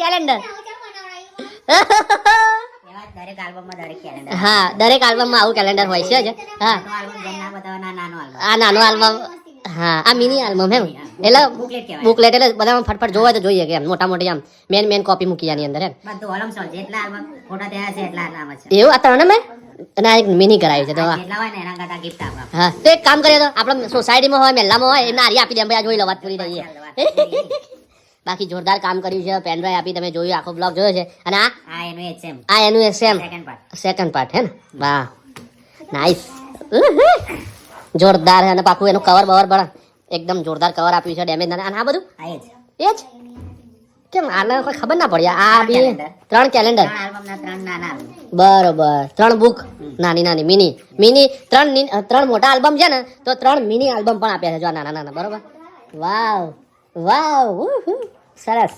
Calendar. દરેક આલ્બમમાં દરેક calendar. હા દરેક આલ્બમમાં આવું કેલેન્ડર હોય છે જ. હા આલ્બમ જેમ ના બતાવવાના નાનો આલ્બમ. આ નાનો આલ્બમ. હા આ મિની આલ્બમ એમ એટલે બુકલેટ કહેવાય. બુકલેટ એટલે બધામાં ફટફટ જોવા તો જોઈએ કે એમ મોટા મોટી આમ મેન કોપી મૂકી આની અંદર એમ. બધું ઓલમ સોલ જેટલા આલ્બમ ફોટા તૈયાર છે એટલા નામ છે. એવું આ ત્રણે મેં અને આ એક મિની કરાવી છે તો જેટલા હોય ને એના કરતા ગિફ્ટ આપવા. હા તો એક કામ કરીએ તો આપણે સોસાયટીમાં હોય મહેલામાં હોય એને હારી આપી દે ભાઈ આ જોઈ લો વાત પૂરી થઈ બાકી જોરદાર કામ કર્યું છે પેન ડ્રાઈવ આપી તમે જોયું આખો બ્લોગ જોયો છે અને આ એનું એચએમ આ એનું same second part. Second part હે ને વાહ નાઈસ જોરદાર છે અને પાછું એનું કવર બવર બળ એકદમ જોરદાર કવર આપ્યું છે ડેમેજ ના અને આ બધું આ એ જ એ જ કેમ આને કોઈ ખબર ના પડી આ બી calendar. 3 કેલેન્ડર ત્રણ આલ્બમના ત્રણ નાના આલ્બમ. બરોબર 3 બુક નાની નાની મિની 3 મોટા આલ્બમ છે ને તો 3 મિની આલ્બમ પણ આપ્યા છે જો આ નાના નાના બરોબર વાવ વાવ સરસ